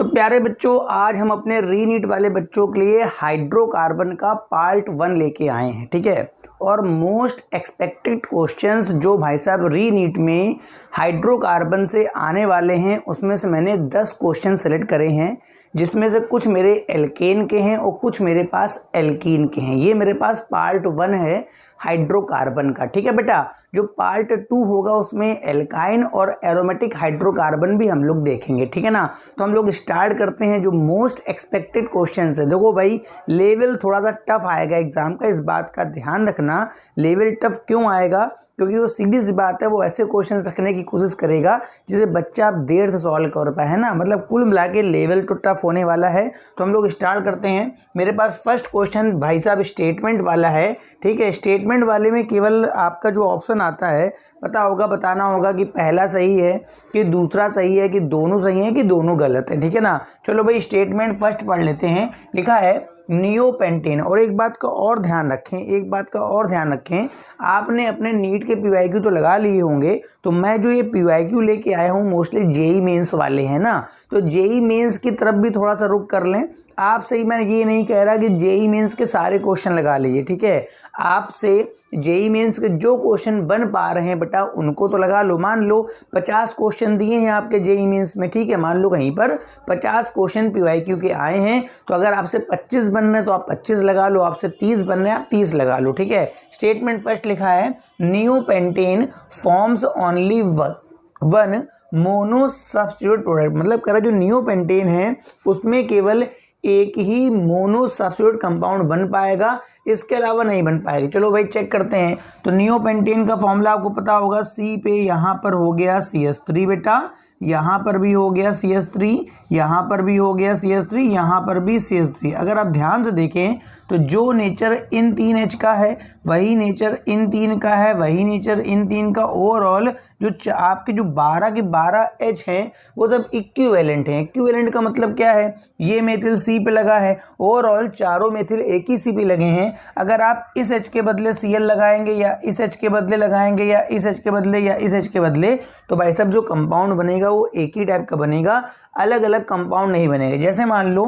तो प्यारे बच्चों, आज हम अपने रीनीट वाले बच्चों के लिए हाइड्रोकार्बन का पार्ट 1 लेके आए हैं। ठीक है, और मोस्ट एक्सपेक्टेड क्वेश्चंस जो भाई साहब रीनीट में हाइड्रोकार्बन से आने वाले हैं, उसमें से मैंने 10 क्वेश्चन सेलेक्ट करे हैं, जिसमें से कुछ मेरे एल्केन के हैं और कुछ मेरे पास एल्कीन के हैं। ये मेरे पास पार्ट 1 है हाइड्रोकार्बन का। ठीक है बेटा, जो पार्ट 2 होगा उसमें एल्काइन और एरोमेटिक हाइड्रोकार्बन भी हम लोग देखेंगे। ठीक है ना, तो हम लोग स्टार्ट करते हैं। जो मोस्ट एक्सपेक्टेड क्वेश्चन है, देखो भाई लेवल थोड़ा सा टफ आएगा एग्जाम का, इस बात का ध्यान रखना। लेवल टफ क्यों आएगा? क्योंकि वो सीधी सी बात है, वो ऐसे क्वेश्चन रखने की कोशिश करेगा जिसे बच्चा देर से सॉल्व कर पाए, है ना। मतलब कुल मिला के लेवल तो टफ होने वाला है। तो हम लोग स्टार्ट करते हैं। मेरे पास फर्स्ट क्वेश्चन भाई साहब स्टेटमेंट वाला है। ठीक है, स्टेटमेंट वाले में केवल आपका जो ऑप्शन आता है पता होगा, बताना होगा कि पहला सही है कि दूसरा सही है कि दोनों सही है कि दोनों गलत है। ठीक है ना, चलो भाई स्टेटमेंट फर्स्ट पढ़ लेते हैं। लिखा है नियोपेंटेन। और एक बात का और ध्यान रखें, आपने अपने नीट के पीवाईक्यू तो लगा लिए होंगे, तो मैं जो ये पीवाईक्यू लेके आया हूँ मोस्टली जेई मेंस वाले हैं ना, तो जेई मेंस की तरफ भी थोड़ा सा रुक कर लें। आपसे ही मैं ये नहीं कह रहा कि जेई मेंस के सारे क्वेश्चन लगा लीजिए। ठीक है, आपसे जेई मेंस के जो क्वेश्चन बन पा रहे हैं बेटा उनको तो लगा लो। मान लो 50 क्वेश्चन दिए हैं आपके जेई मेंस में, ठीक है, मान लो कहीं पर 50 क्वेश्चन पीवाईक्यू के आए हैं, तो अगर आपसे 25 बन रहे हैं तो आप 25 लगा लो, आपसे 30 बन रहे हैं आप 30 लगा लो। ठीक है, स्टेटमेंट फर्स्ट लिखा है neopentane forms only one mono substitute product. मतलब कह रहा जो नियोपेंटेन है उसमें केवल एक ही मोनो सब्स्टिट्यूट कंपाउंड बन पाएगा, इसके अलावा नहीं बन पाएगा। चलो भाई चेक करते हैं। तो नियोपेंटेन का फॉर्मूला आपको पता होगा, सी पे यहाँ पर हो गया CH3 बेटा, यहाँ पर भी हो गया CH3, यहाँ पर भी हो गया CH3, यहाँ पर भी CH3। अगर आप ध्यान से देखें तो जो नेचर इन 3 H का है वही नेचर इन 3 का है, वही नेचर इन 3 का। ओवरऑल जो आपके जो 12 के 12 H हैं वो सब इक्विवेलेंट हैं। इक्विवेलेंट का मतलब क्या है? ये मेथिल C पे लगा है, ओवरऑल चारों मेथिल एक ही C पे लगे हैं। अगर आप इस H के बदले Cl लगाएंगे या इस H के बदले लगाएंगे या इस H के बदले या इस H के बदले, तो भाई साहब जो कंपाउंड बनेगा वो एक ही टाइप का बनेगा, अलग अलग कंपाउंड नहीं बनेगा। जैसे मान लो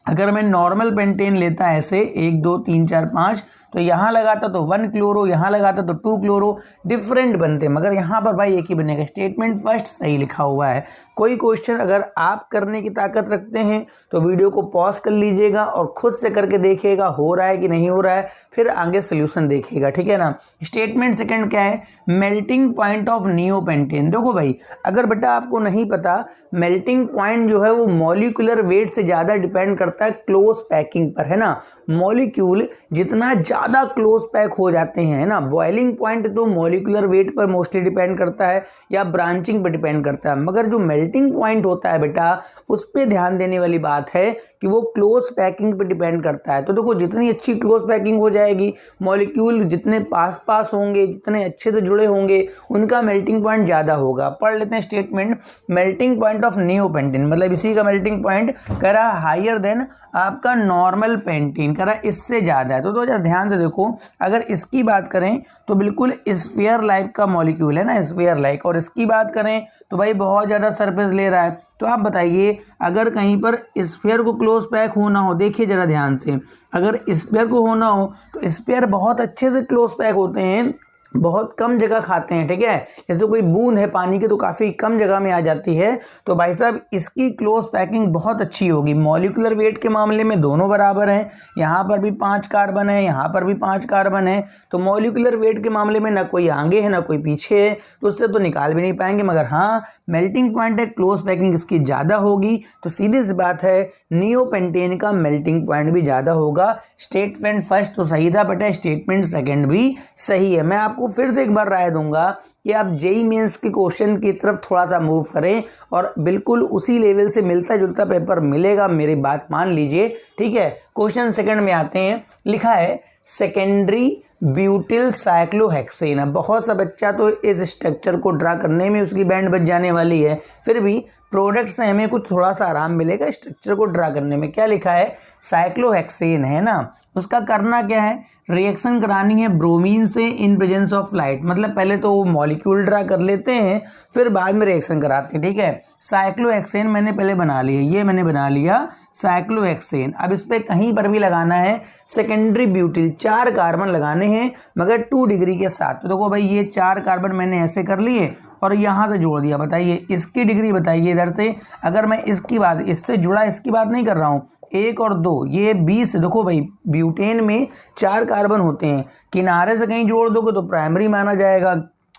अगर मैं नॉर्मल पेंटेन लेता ऐसे 1 2 3 4 5, तो यहाँ लगाता तो 1 क्लोरो, यहाँ लगाता तो 2 क्लोरो, डिफरेंट बनते, मगर यहाँ पर भाई एक ही बनेगा। स्टेटमेंट फर्स्ट सही लिखा हुआ है। कोई क्वेश्चन अगर आप करने की ताकत रखते हैं तो वीडियो को पॉज कर लीजिएगा और खुद से करके देखिएगा हो रहा है कि नहीं हो रहा है, फिर आगे सोल्यूशन देखिएगा। ठीक है ना। स्टेटमेंट सेकंड क्या है? Melting point of neopentane. देखो भाई, अगर बेटा आपको नहीं पता, मेल्टिंग पॉइंट जो है वो मॉलिक्यूलर वेट से ज़्यादा डिपेंड करता है क्लोज पैकिंग पर, है ना। मॉलिक्यूल जितना ज़्यादा क्लोज पैक हो जाते हैं, है ना। बॉइलिंग पॉइंट तो मॉलिक्यूलर वेट पर मोस्टली डिपेंड करता है या ब्रांचिंग पर डिपेंड करता है, मगर जो मेल्टिंग पॉइंट होता है बेटा उस पर ध्यान देने वाली बात है कि वो क्लोज पैकिंग पर डिपेंड करता है। तो देखो जितनी अच्छी क्लोज पैकिंग हो जाएगी, मॉलिक्यूल जितने पास पास होंगे, जितने अच्छे से जुड़े होंगे, उनका मेल्टिंग पॉइंट ज़्यादा होगा। पढ़ लेते हैं statement. Melting point of neopentane, मतलब इसी का मेल्टिंग पॉइंट कह रहा हायर देन आपका नॉर्मल पेंटेन, कह रहा इससे ज़्यादा है। तो ध्यान से देखो, अगर इसकी बात करें तो बिल्कुल स्फीयर लाइक का मॉलिक्यूल है ना, स्फीयर लाइक। और इसकी बात करें तो भाई बहुत ज़्यादा सरफेस ले रहा है। तो आप बताइए, अगर कहीं पर स्फीयर को क्लोज पैक होना हो, देखिए ज़रा ध्यान से, अगर स्फीयर को होना हो तो स्फीयर बहुत अच्छे से क्लोज पैक होते हैं, बहुत कम जगह खाते हैं। ठीक है, जैसे कोई बूंद है पानी की तो काफ़ी कम जगह में आ जाती है। तो भाई साहब इसकी क्लोज पैकिंग बहुत अच्छी होगी। मॉलिक्यूलर वेट के मामले में दोनों बराबर हैं, यहाँ पर भी 5 कार्बन है, यहाँ पर भी 5 कार्बन है। तो मॉलिक्यूलर वेट के मामले में ना कोई आगे है ना कोई पीछे है, तो उससे तो निकाल भी नहीं पाएंगे। मगर हाँ, मेल्टिंग पॉइंट है, क्लोज पैकिंग इसकी ज़्यादा होगी, तो सीधी सी बात है नियोपेंटेन का मेल्टिंग पॉइंट भी ज़्यादा होगा। स्टेटमेंट फर्स्ट तो सही था बेटा, स्टेटमेंट सेकंड भी सही है। मैं आपको फिर से एक बार राय दूंगा कि आप जेई मेंस के क्वेश्चन की तरफ थोड़ा सा मूव करें और बिल्कुल उसी लेवल से मिलता जुलता पेपर मिलेगा, मेरी बात मान लीजिए। ठीक है, क्वेश्चन सेकंड में आते हैं। लिखा है सेकेंडरी ब्यूटिल साइक्लोहेक्सेन। अब बहुत सा बच्चा तो इस स्ट्रक्चर को ड्रा करने में उसकी बैंड बज जाने वाली है, फिर भी प्रोडक्ट से हमें कुछ थोड़ा सा आराम मिलेगा स्ट्रक्चर को ड्रा करने में। क्या लिखा है? साइक्लोहेक्सेन है ना, उसका करना क्या है? रिएक्शन करानी है ब्रोमीन से इन प्रेजेंस ऑफ लाइट, मतलब पहले तो वो मॉलिक्यूल ड्रा कर लेते हैं फिर बाद में रिएक्शन कराते हैं, ठीक है। साइक्लोहेक्सेन मैंने पहले बना लिया, ये मैंने बना लिया साइक्लोहेक्सेन। अब इस पर कहीं पर भी लगाना है सेकेंडरी ब्यूटिल, 4 कार्बन लगाने हैं मगर 2 डिग्री के साथ। तो देखो भाई ये 4 कार्बन मैंने ऐसे कर लिए और यहाँ से जोड़ दिया। बताइए इसकी डिग्री बताइए इधर से, अगर मैं इसकी बात इससे जुड़ा इसकी बात नहीं कर रहा हूँ, 1 और 2 ये 20। देखो भाई ब्यूटेन में 4 कार्बन होते हैं, किनारे से कहीं जोड़ दोगे तो प्राइमरी माना जाएगा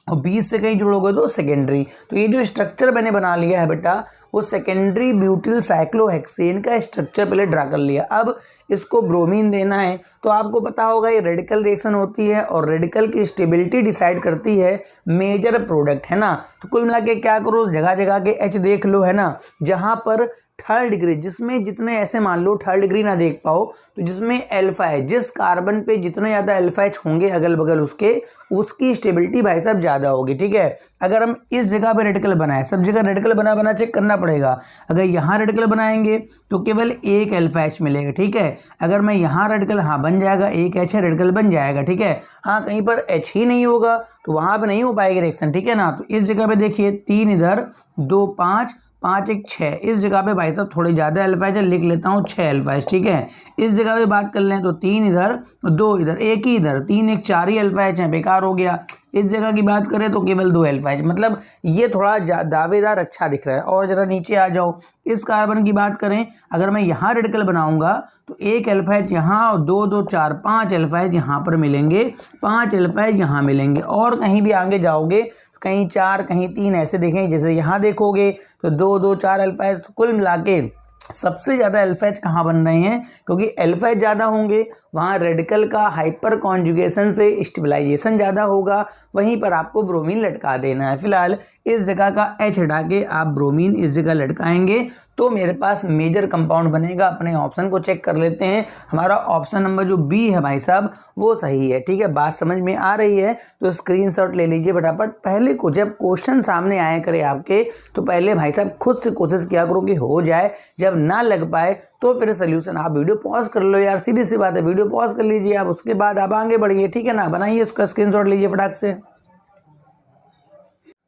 और 20 से कहीं जोड़ोगे तो सेकेंडरी। तो ये जो स्ट्रक्चर मैंने बना लिया है बेटा वो सेकेंडरी ब्यूटिल साइक्लोहेक्सेन का स्ट्रक्चर पहले ड्रा कर लिया। अब इसको ब्रोमीन देना है तो आपको पता होगा ये रेडिकल रिएक्शन होती है और रेडिकल की स्टेबिलिटी डिसाइड करती है मेजर प्रोडक्ट, है ना। तो कुल मिला के क्या करो, जगह जगह के एच देख लो, है ना। जहाँ पर 3rd डिग्री, जिसमें जितने ऐसे मान लो 3rd डिग्री ना देख पाओ तो जिसमें अल्फा है, जिस कार्बन पे जितने ज़्यादा अल्फा एच होंगे अगल बगल उसके, उसकी स्टेबिलिटी भाई साहब ज़्यादा होगी, ठीक है। अगर हम इस जगह पे रेडिकल बनाए, सब जगह रेडिकल बना चेक करना पड़ेगा। अगर यहाँ रेडिकल बनाएंगे तो केवल 1 अल्फा एच मिलेगा, ठीक है। अगर मैं यहाँ रेडिकल, हाँ बन जाएगा, 1 एच है, रेडिकल बन जाएगा, ठीक है। हाँ कहीं पर एच ही नहीं होगा तो वहाँ पर नहीं हो पाएगी रिएक्शन, ठीक है ना। तो इस जगह पे देखिए 3 इधर, 2 5, 5 1 6, इस जगह पे भाई साहब थोड़ी ज़्यादा अल्फा एच लिख लेता हूँ 6 अल्फा एच, ठीक है। इस जगह पे बात कर लें तो 3 इधर, 2 इधर, 1 ही इधर, 3 1 4 ही अल्फा एच है, बेकार हो गया। इस जगह की बात करें तो केवल 2 अल्फा एच, मतलब ये थोड़ा दावेदार अच्छा दिख रहा है। और ज़रा नीचे आ जाओ, इस कार्बन की बात करें, अगर मैं यहाँ रेडिकल बनाऊंगा तो 1 अल्फा एच यहाँ और 2 2 4 5 अल्फा एच यहाँ पर मिलेंगे, 5 अल्फा एच यहाँ मिलेंगे। और कहीं भी आगे जाओगे कहीं 4 कहीं 3 ऐसे देखेंगे, जैसे यहाँ देखोगे तो 2 2 4 अल्फा एच। कुल मिला के सबसे ज़्यादा अल्फा एच कहाँ बन रहे हैं, क्योंकि अल्फा एच ज़्यादा होंगे वहाँ रेडिकल का हाइपर कॉन्जुगेशन से स्टेबलाइजेशन ज़्यादा होगा, वहीं पर आपको ब्रोमीन लटका देना है। फिलहाल इस जगह का एच हटा के आप ब्रोमीन इस जगह लटकाएंगे तो मेरे पास मेजर कंपाउंड बनेगा। अपने ऑप्शन को चेक कर लेते हैं, हमारा ऑप्शन नंबर जो बी है भाई साहब वो सही है, ठीक है। बात समझ में आ रही है तो स्क्रीनशॉट ले लीजिए फटाफट। पहले को जब क्वेश्चन सामने आया करे आपके तो पहले भाई साहब खुद से कोशिश किया करो कि हो जाए, जब ना लग पाए तो फिर सोल्यूशन आप वीडियो पॉज कर लो यार, सीधी सी बात है, वीडियो पॉज कर लीजिए आप, उसके बाद आप आगे बढ़िए, ठीक है ना। बनाइए उसका स्क्रीनशॉट लीजिए फटाक से।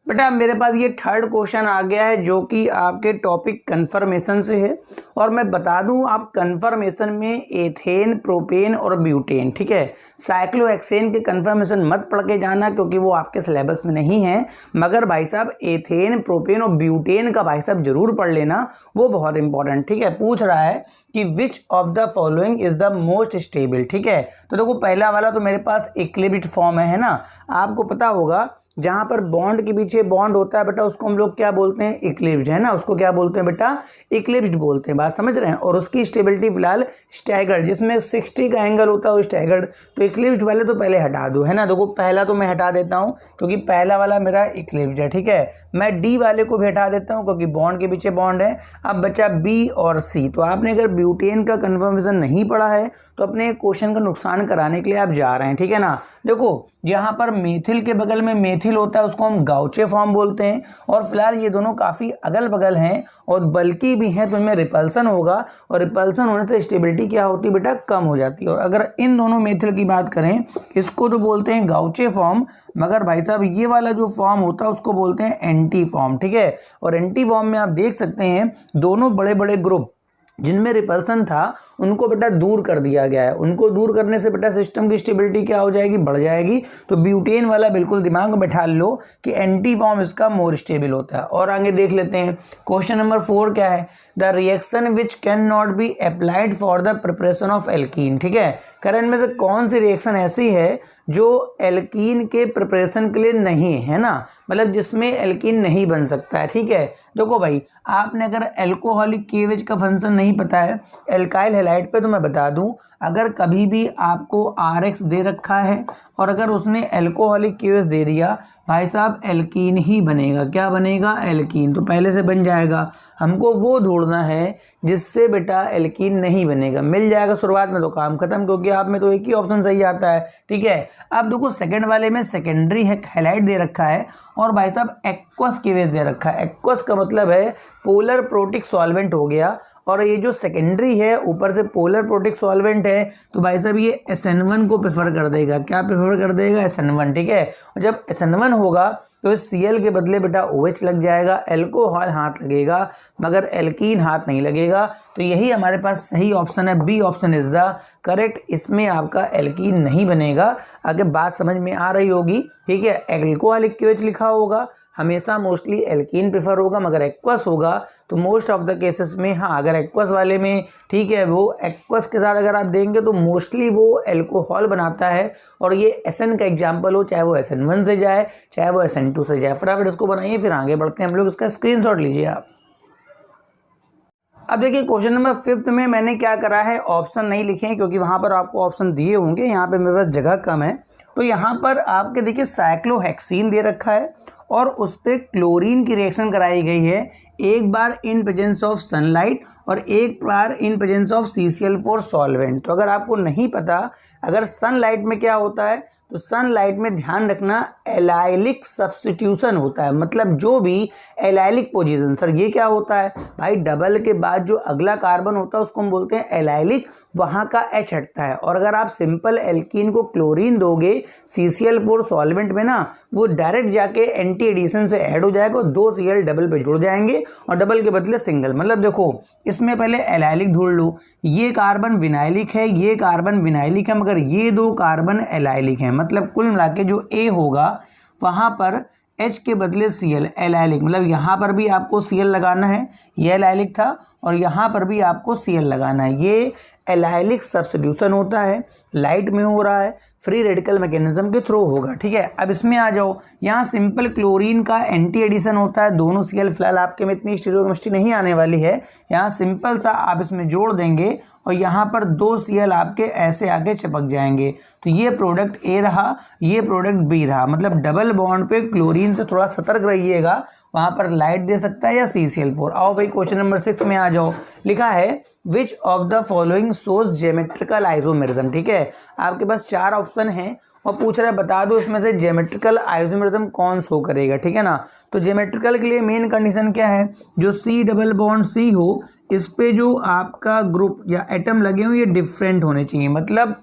बेटा मेरे पास ये 3rd क्वेश्चन आ गया है जो कि आपके टॉपिक कन्फर्मेशन से है, और मैं बता दूं आप कन्फर्मेशन में एथेन, प्रोपेन और ब्यूटेन, ठीक है। साइक्लोहेक्सेन के कन्फर्मेशन मत पढ़ के जाना क्योंकि वो आपके सिलेबस में नहीं है, मगर भाई साहब एथेन, प्रोपेन और ब्यूटेन का भाई साहब जरूर पढ़ लेना, वो बहुत इंपॉर्टेंट, ठीक है। पूछ रहा है कि which of the following is the most stable, ठीक है। तो देखो पहला वाला तो मेरे पास इक्लिप्स्ड फॉर्म है ना, आपको पता होगा जहाँ पर बॉन्ड के पीछे बॉन्ड होता है बेटा उसको हम लोग क्या बोलते हैं, इक्लिप्स्ड, है ना। उसको क्या बोलते हैं बेटा, इक्लिप्स्ड बोलते हैं, बात समझ रहे हैं। और उसकी स्टेबिलिटी फिलहाल स्टैगर्ड, जिसमें 60 का एंगल होता है वो स्टैगर्ड। तो इक्लिप्स्ड वाले तो पहले हटा दो, है ना। देखो पहला तो मैं हटा देता हूँ क्योंकि पहला वाला मेरा इक्लिप्स्ड है, ठीक है। मैं डी वाले को भी हटा देता हूँ क्योंकि बॉन्ड के पीछे बॉन्ड है। अब बचा बी और सी। तो आपने अगर ब्यूटेन का कन्फर्मेशन नहीं पढ़ा है तो अपने क्वेश्चन का नुकसान कराने के लिए आप जा रहे हैं, ठीक है ना। देखो जहाँ पर मेथिल के बगल में मेथिल होता है उसको हम गाउचे फॉर्म बोलते हैं, और फिलहाल ये दोनों काफ़ी अगल बगल हैं और बल्कि भी हैं तो इनमें रिपल्सन होगा, और रिपल्सन होने से स्टेबिलिटी क्या होती है बेटा, कम हो जाती है। और अगर इन दोनों मेथिल की बात करें इसको तो बोलते हैं गाउचे फॉर्म, मगर भाई साहब ये वाला जो फॉर्म होता है उसको बोलते हैं एंटी फॉर्म, ठीक है। और एंटी फॉर्म में आप देख सकते हैं दोनों बड़े बड़े ग्रुप जिनमें रिपल्सन था उनको बेटा दूर कर दिया गया है। उनको दूर करने से बेटा सिस्टम की स्टेबिलिटी क्या हो जाएगी, बढ़ जाएगी। तो ब्यूटेन वाला बिल्कुल दिमाग में बैठा लो कि एंटी फॉर्म इसका मोर स्टेबल होता है। और आगे देख लेते हैं क्वेश्चन नंबर 4 क्या है, the reaction which can not be applied for the preparation of alkene, ठीक है। करंट में से कौन सी रिएक्शन ऐसी है जो एल्कीन के प्रिपरेशन के लिए नहीं है ना, मतलब जिसमें एल्कीन नहीं बन सकता है, ठीक है। देखो भाई आपने अगर एल्कोहलिक क्लीवेज का फंक्शन नहीं पता है एल्काइल हैलाइड पे, तो मैं बता दूं अगर कभी भी आपको RX दे रखा है और अगर उसने एल्कोहलिक क्लीवेज दे दिया भाई साहब एल्कीन ही बनेगा। क्या बनेगा, एल्कीन। तो पहले से बन जाएगा। हमको वो ढूंढना है जिससे बेटा एल्कीन नहीं बनेगा, मिल जाएगा शुरुआत में तो काम खत्म, क्योंकि आप में तो एक ही ऑप्शन सही आता है, ठीक है। अब देखो सेकंड वाले में सेकेंडरी हैलाइड दे रखा है और भाई साहब एक्वस क्लीवेज दे रखा है। एक्वस का मतलब है पोलर प्रोटिक सॉल्वेंट हो गया, और ये जो सेकेंडरी है ऊपर से पोलर प्रोटिक सॉल्वेंट है, तो भाई साहब ये SN1 को प्रेफर कर देगा। क्या प्रेफर कर देगा? SN1, ठीक है। और जब SN1 होगा तो इस Cl के बदले बेटा OH लग जाएगा, एल्कोहल हाथ लगेगा मगर एल्कीन हाथ नहीं लगेगा। तो यही हमारे पास सही ऑप्शन है, B option is the correct. इसमें आपका एल्कीन नहीं बनेगा। अगर बात समझ में आ रही होगी, ठीक है। एल्कोहलिक QH लिखा होगा, हमेशा मोस्टली एल्कीन प्रेफर होगा, मगर एक्वस होगा तो मोस्ट ऑफ द केसेस में, हाँ, अगर एक्वस वाले में, ठीक है, वो एक्वस के साथ अगर आप देंगे तो मोस्टली वो एल्कोहल बनाता है। और ये SN का एग्जाम्पल हो, चाहे वो SN1 से जाए चाहे वो SN2 से जाए। फटाफट इसको बनाइए, फिर आगे बढ़ते हैं हम लोग। इसका स्क्रीनशॉट लीजिए आप। अब देखिए क्वेश्चन नंबर 5 में मैंने क्या करा है, ऑप्शन नहीं लिखे हैं क्योंकि वहाँ पर आपको ऑप्शन दिए होंगे, यहाँ पे मेरे पास जगह कम है। तो यहाँ पर आपके देखिए साइक्लोहेक्सीन दे रखा है और उस पर क्लोरीन की रिएक्शन कराई गई है, एक बार इन प्रेजेंस ऑफ सनलाइट और एक बार in presence of CCl4 solvent. तो अगर आपको नहीं पता अगर सनलाइट में क्या होता है, तो सनलाइट में ध्यान रखना एलाइलिक सब्स्टिट्यूशन होता है। मतलब जो भी एलाइलिक पोजीशन, सर ये क्या होता है भाई, डबल के बाद जो अगला कार्बन होता है उसको हम बोलते हैं एलाइलिक, वहाँ का H हटता है। और अगर आप सिंपल एल्कीन को क्लोरीन दोगे CCl4 सॉल्वेंट में ना, वो डायरेक्ट जाके एंटी एडिशन से ऐड हो जाएगा, 2 Cl डबल पे जुड़ जाएंगे और डबल के बदले सिंगल। मतलब देखो इसमें पहले एलाइलिक ढूंढ लो, ये कार्बन विनाइलिक है, ये कार्बन विनाइलिक है, मगर ये 2 कार्बन एलाइलिक हैं। मतलब कुल मिला के जो A होगा वहाँ पर H के बदले Cl, एलाइलिक। मतलब यहाँ पर भी आपको Cl लगाना है, ये एलाइलिक था, और यहाँ पर भी आपको Cl लगाना है। ये एलाइलिक सब्स्टिट्यूशन होता है, लाइट में हो रहा है, फ्री रेडिकल मैकेनिज्म के थ्रू होगा, ठीक है। अब इसमें आ जाओ, यहाँ सिंपल क्लोरीन का एंटी एडिशन होता है, दोनों Cl, फिलहाल आपके में इतनी स्टीरियोकेमिस्ट्री नहीं आने वाली है, यहाँ सिंपल सा आप इसमें जोड़ देंगे और यहाँ पर 2 Cl आपके ऐसे आगे चिपक जाएंगे। तो ये प्रोडक्ट A रहा, ये प्रोडक्ट B रहा। मतलब डबल बॉन्ड पे क्लोरीन से थोड़ा सतर्क रहिएगा, वहाँ पर लाइट दे सकता है या CCl4। आओ भाई क्वेश्चन नंबर 6 में आ जाओ। लिखा है which of the following shows geometrical isomerism, ठीक है। आपके पास 4 ऑप्शन हैं और पूछ रहा है बता दो इसमें से ज्योमेट्रिकल आइसोमेरिज्म कौन शो करेगा, ठीक है ना। तो ज्योमेट्रिकल के लिए मेन कंडीशन क्या है, जो C डबल बॉन्ड C हो, इस पे जो आपका ग्रुप या एटम लगे हो ये डिफरेंट होने चाहिए। मतलब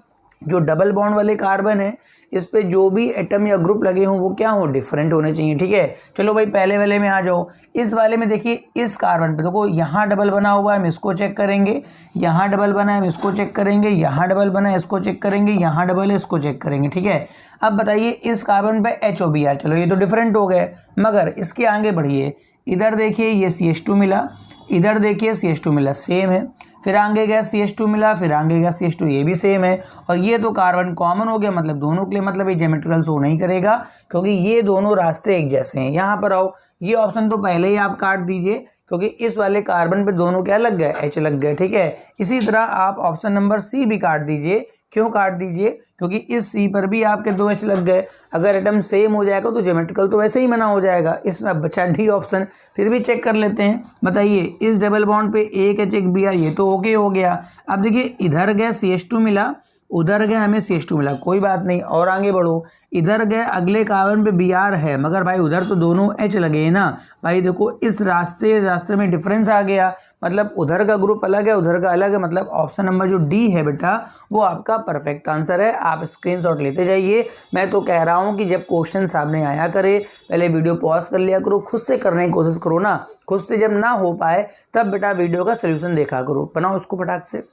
जो डबल बॉन्ड वाले कार्बन है इस पे जो भी एटम या ग्रुप लगे हों वो क्या हो, डिफरेंट होने चाहिए, ठीक है। चलो भाई पहले वाले में आ जाओ। इस वाले में देखिए इस कार्बन पे देखो यहाँ डबल बना हुआ है, हम इसको चेक करेंगे, यहाँ डबल बना है हम इसको चेक करेंगे, यहाँ डबल बना है इसको चेक करेंगे, यहाँ डबल है इसको चेक करेंगे, ठीक है। अब बताइए इस कार्बन पे HOBr, चलो ये तो डिफरेंट हो गए, मगर इसके आगे बढ़िए, इधर देखिए ये CH2 मिला, इधर देखिए CH2 मिला, सेम है। फिर आगे गया CH2 मिला, फिर आगे गया CH2, ये भी सेम है। और ये तो कार्बन कॉमन हो गया, मतलब दोनों के लिए, मतलब ये ज्योमेट्रिकल शो नहीं करेगा क्योंकि ये दोनों रास्ते एक जैसे हैं। यहाँ पर आओ, ये ऑप्शन तो पहले ही आप काट दीजिए क्योंकि इस वाले कार्बन पे दोनों क्या लग गए, H लग गए, ठीक है। इसी तरह आप ऑप्शन नंबर C भी काट दीजिए। क्यों काट दीजिए, क्योंकि इस C पर भी आपके 2 H लग गए। अगर एटम सेम हो जाएगा तो ज्योमेट्रिकल तो वैसे ही मना हो जाएगा। इसमें अब बचा D ऑप्शन, फिर भी चेक कर लेते हैं। बताइए इस डबल बॉन्ड पे एक H एक Br, ये तो ओके हो गया। अब देखिए इधर गए CH2 मिला, उधर गए हमें CH2 मिला, कोई बात नहीं, और आगे बढ़ो। इधर गए अगले कार्बन पे Br है, मगर भाई उधर तो दोनों H लगे हैं ना। भाई देखो इस रास्ते में डिफरेंस आ गया, मतलब उधर का ग्रुप अलग है उधर का अलग है। मतलब ऑप्शन नंबर जो D है बेटा वो आपका परफेक्ट आंसर है। आप स्क्रीनशॉट लेते जाइए। मैं तो कह रहा हूँ कि जब क्वेश्चन सामने आया करे पहले वीडियो पॉज कर लिया करो, खुद से करने की कोशिश करो ना। खुद से जब ना हो पाए तब बेटा वीडियो का सोल्यूशन देखा करो, बनाओ उसको फटाक से।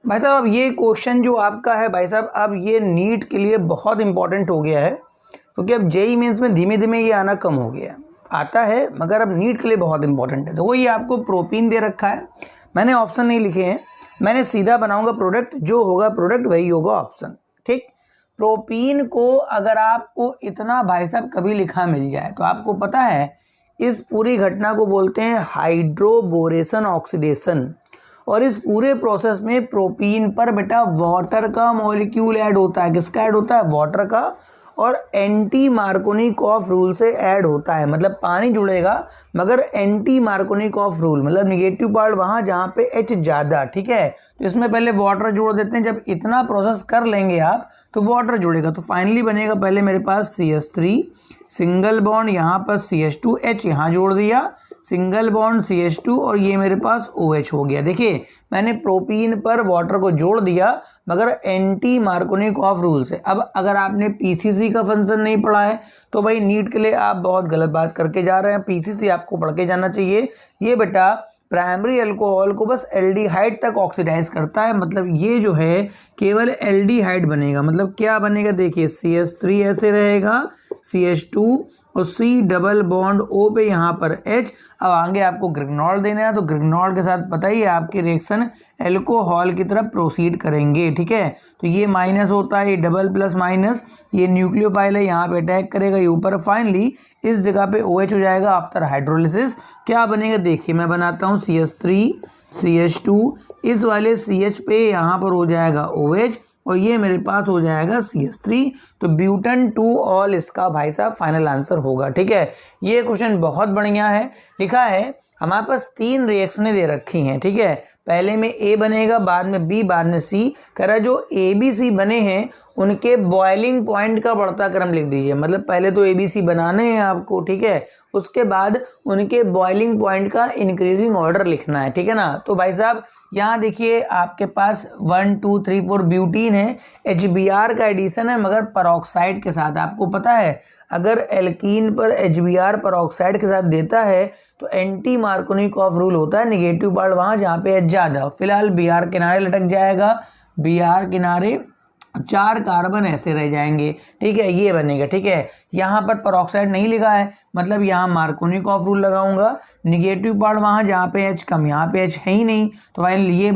भाई साहब अब ये क्वेश्चन जो आपका है भाई साहब, अब ये नीट के लिए बहुत इंपॉर्टेंट हो गया है क्योंकि अब JEE मेंस में धीमे धीमे ये आना कम हो गया है, आता है मगर अब नीट के लिए बहुत इंपॉर्टेंट है। तो वो ये आपको प्रोपीन दे रखा है, मैंने ऑप्शन नहीं लिखे हैं, मैंने सीधा बनाऊंगा प्रोडक्ट, जो होगा प्रोडक्ट वही होगा ऑप्शन, ठीक। प्रोपीन को अगर आपको इतना भाई साहब कभी लिखा मिल जाए तो आपको पता है इस पूरी घटना को बोलते हैं हाइड्रोबोरेशन ऑक्सीडेशन। और इस पूरे प्रोसेस में प्रोपीन पर बेटा वाटर का मॉलिक्यूल ऐड होता है। किसका ऐड होता है, वाटर का, और एंटी मार्कोनिकॉफ रूल से ऐड होता है। मतलब पानी जुड़ेगा मगर एंटी मार्कोनिकॉफ रूल, मतलब निगेटिव पार्ट वहाँ जहाँ पे H ज़्यादा, ठीक है। तो इसमें पहले वाटर जोड़ देते हैं, जब इतना प्रोसेस कर लेंगे आप तो वाटर जुड़ेगा, तो फाइनली बनेगा पहले मेरे पास CH3, सिंगल बॉन्ड यहाँ पर CH2H यहाँ जोड़ दिया, सिंगल बॉन्ड CH2 और ये मेरे पास OH हो गया। देखिए मैंने प्रोपीन पर वाटर को जोड़ दिया मगर एंटी मार्कोनिकॉफ रूल से। अब अगर आपने PCC का फंक्शन नहीं पढ़ा है तो भाई नीट के लिए आप बहुत गलत बात करके जा रहे हैं। PCC आपको पढ़ के जाना चाहिए। ये बेटा प्राइमरी अल्कोहल को बस एल्डिहाइड तक ऑक्सीडाइज करता है, मतलब ये जो है केवल एल्डिहाइड बनेगा। मतलब क्या बनेगा, देखिए CH3 ऐसे रहेगा, CH2 और C डबल बॉन्ड O पे यहाँ पर H। अब आगे आपको ग्रिग्नॉल देना है तो ग्रिग्नॉल के साथ पता ही है आपके रिएक्शन एल्कोहल की तरफ प्रोसीड करेंगे, ठीक है। तो ये माइनस होता है, ये डबल प्लस माइनस, ये न्यूक्लियोफाइल है यहाँ पे अटैक करेगा, ये ऊपर फाइनली इस जगह पे OH हो जाएगा आफ्टर हाइड्रोलिसिस। क्या बनेगा देखिए मैं बनाता हूँ, CH3 CH2, इस वाले CH पे यहाँ पर हो जाएगा OH और ये मेरे पास हो जाएगा CH3। तो ब्यूटन 2 ऑल इसका भाई साहब फाइनल आंसर होगा, ठीक है। ये क्वेश्चन बहुत बढ़िया है। लिखा है हमारे पास 3 रिएक्शनें दे रखी हैं, ठीक है। पहले में A बनेगा, बाद में B, बाद में C। कह रहा है जो ABC बने हैं उनके बॉइलिंग पॉइंट का बढ़ता क्रम लिख दीजिए। मतलब पहले तो ABC बनाने हैं आपको, ठीक है, उसके बाद उनके बॉइलिंग पॉइंट का इंक्रीजिंग ऑर्डर लिखना है, ठीक है ना। तो भाई साहब यहाँ देखिए आपके पास 1 2 3 4 ब्यूटीन है, HBr का एडिशन है मगर परऑक्साइड के साथ। आपको पता है अगर एल्कीन पर HBr परऑक्साइड के साथ देता है तो एंटी मार्कोनिकॉफ रूल होता है, निगेटिव पार्ट वहाँ जहाँ पे H ज़्यादा। फिलहाल Br किनारे लटक जाएगा, Br किनारे 4 कार्बन ऐसे रह जाएंगे, ठीक है, ये बनेगा, ठीक है। यहाँ पर परऑक्साइड नहीं लिखा है मतलब यहाँ मार्कोनिकॉफ रूल लगाऊंगा, निगेटिव पार्ट वहाँ जहाँ पे H कम, यहाँ पे H है ही नहीं तो फाइनल ये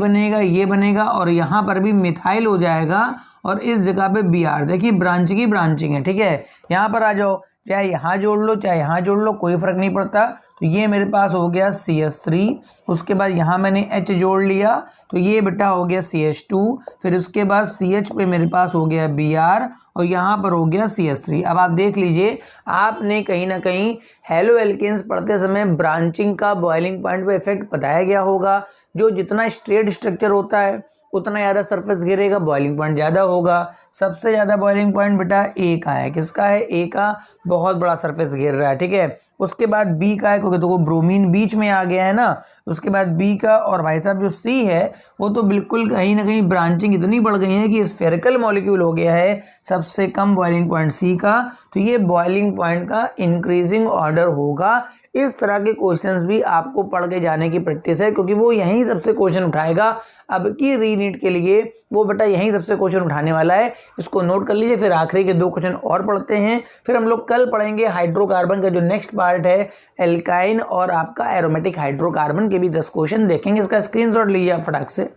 बनेगा और यहाँ पर भी मिथाइल हो जाएगा और इस जगह पे Br। देखिए ब्रांचिंग है, ठीक है। यहाँ पर आ जाओ, चाहे यहाँ जोड़ लो चाहे यहाँ जोड़ लो, कोई फर्क नहीं पड़ता। तो ये मेरे पास हो गया CH3, उसके बाद यहाँ मैंने H जोड़ लिया तो ये बेटा हो गया CH2, फिर उसके बाद CH पे मेरे पास हो गया Br और यहाँ पर हो गया CH3। अब आप देख लीजिए आपने कहीं ना कहीं हेलो एल्केन्स पढ़ते समय ब्रांचिंग का बॉइलिंग पॉइंट पे इफेक्ट बताया गया होगा। जो जितना स्ट्रेट स्ट्रक्चर होता है उतना ज़्यादा सरफेस गिरेगा, बॉइलिंग पॉइंट ज़्यादा होगा। सबसे ज़्यादा बॉइलिंग पॉइंट बेटा A का है, किसका है, A का, बहुत बड़ा सरफेस गिर रहा है, ठीक है। उसके बाद B का है क्योंकि तो वो ब्रोमीन बीच में आ गया है ना। उसके बाद B का, और भाई साहब जो C है वो तो बिल्कुल कहीं ना कहीं ब्रांचिंग इतनी बढ़ गई है कि स्फेरिकल मॉलिक्यूल हो गया है, सबसे कम बॉइलिंग पॉइंट C का। तो ये बॉइलिंग पॉइंट का इंक्रीजिंग ऑर्डर होगा। इस तरह के क्वेश्चंस भी आपको पढ़ के जाने की प्रैक्टिस है क्योंकि वो यहीं सबसे क्वेश्चन उठाएगा। अब की रीनीट के लिए वो बेटा यहीं सबसे क्वेश्चन उठाने वाला है, इसको नोट कर लीजिए। फिर आखिरी के 2 क्वेश्चन और पढ़ते हैं, फिर हम लोग कल पढ़ेंगे हाइड्रोकार्बन का जो नेक्स्ट पार्ट है, एल्काइन और आपका एरोमेटिक हाइड्रोकार्बन के भी 10 क्वेश्चन देखेंगे। इसका स्क्रीनशॉट लीजिए आप फटाक से।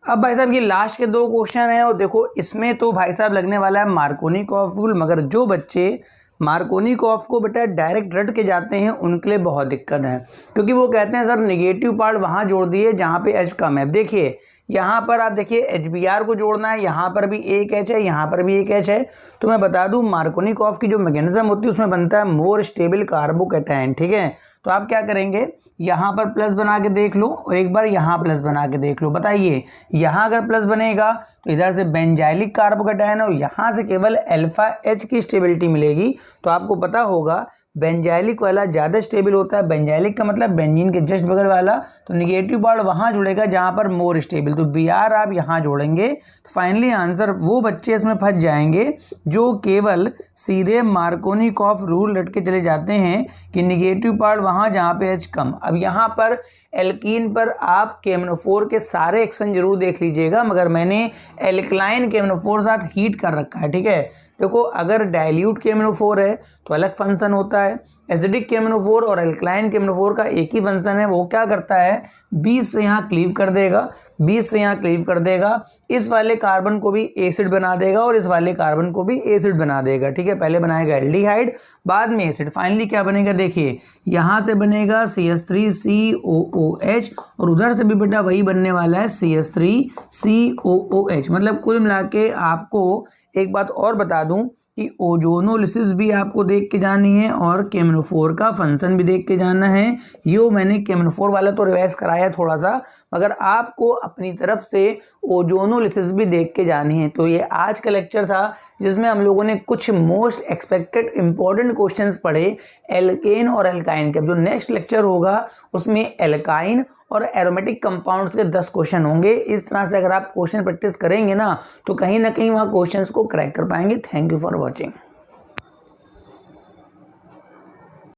अब भाई साहब ये लास्ट के 2 क्वेश्चन हैं और देखो इसमें तो भाई साहब लगने वाला है मार्कोनिकॉफ रूल, मगर जो बच्चे मार्कोनिकॉफ को बेटा डायरेक्ट रट के जाते हैं उनके लिए बहुत दिक्कत है क्योंकि वो कहते हैं सर निगेटिव पार्ट वहाँ जोड़ दिए जहाँ पे H कम है। देखिए यहाँ पर आप देखिए HBr को जोड़ना है, यहाँ पर भी एक H है, यहाँ पर भी एक H है। तो मैं बता दूं मार्कोनिकॉफ की जो मैकेनिज्म होती है उसमें बनता है मोर स्टेबल कार्बोकैटायन, ठीक है। तो आप क्या करेंगे, यहाँ पर प्लस बना के देख लो और एक बार यहाँ प्लस बना के देख लो। बताइए यहाँ अगर प्लस बनेगा तो इधर से बेंजाइलिक कार्बोकैटायन और यहाँ से केवल अल्फा H की स्टेबिलिटी मिलेगी। तो आपको पता होगा बेंजाइलिक वाला ज़्यादा स्टेबल होता है, बेंजाइलिक का मतलब बेंजीन के जस्ट बगल वाला। तो निगेटिव पार्ट वहाँ जुड़ेगा जहाँ पर मोर स्टेबल, तो Br आप यहाँ जोड़ेंगे। तो फाइनली आंसर वो बच्चे इसमें फंस जाएंगे जो केवल सीधे मार्कोनिकॉफ रूल रट के चले जाते हैं कि निगेटिव पार्ट वहाँ जहाँ पे H कम। अब यहाँ पर एल्कीन पर आप KMnO4 के सारे एक्शन जरूर देख लीजिएगा, मगर मैंने एल्कलाइन KMnO4 साथ हीट कर रखा है, ठीक है। देखो अगर डाइल्यूट KMnO4 है तो अलग फंक्शन होता है, एसिडिक KMnO4 और एल्कलाइन KMnO4 का एक ही फंक्शन है। वो क्या करता है, 20 से यहाँ क्लीव कर देगा, 20 से यहाँ क्लीव कर देगा, इस वाले कार्बन को भी एसिड बना देगा और इस वाले कार्बन को भी एसिड बना देगा, ठीक है। पहले बनाएगा एल्डिहाइड बाद में एसिड, फाइनली क्या बनेगा देखिए यहाँ से बनेगा CH3COOH और उधर से भी बेटा वही बनने वाला है CH3COOH। मतलब कुल मिला के आपको एक बात और बता दूं, कि ओजोनोलिसिस भी आपको देख के जानी है और केमनोफोर का फंक्शन भी देख के जाना है। यो मैंने केमनोफोर वाला तो रिवाइज कराया थोड़ा सा, मगर आपको अपनी तरफ से ओजोनोलिसिस भी देख के जानी है। तो ये आज का लेक्चर था जिसमें हम लोगों ने कुछ मोस्ट एक्सपेक्टेड इंपॉर्टेंट क्वेश्चंस पढ़े एल्केन और एल्काइन के। जो नेक्स्ट लेक्चर होगा उसमें एल्काइन और एरोमेटिक कंपाउंड्स के 10 क्वेश्चन होंगे। इस तरह से अगर आप क्वेश्चन प्रैक्टिस करेंगे ना तो कहीं ना कहीं वहाँ क्वेश्चंस को क्रैक कर पाएंगे। Thank you for watching.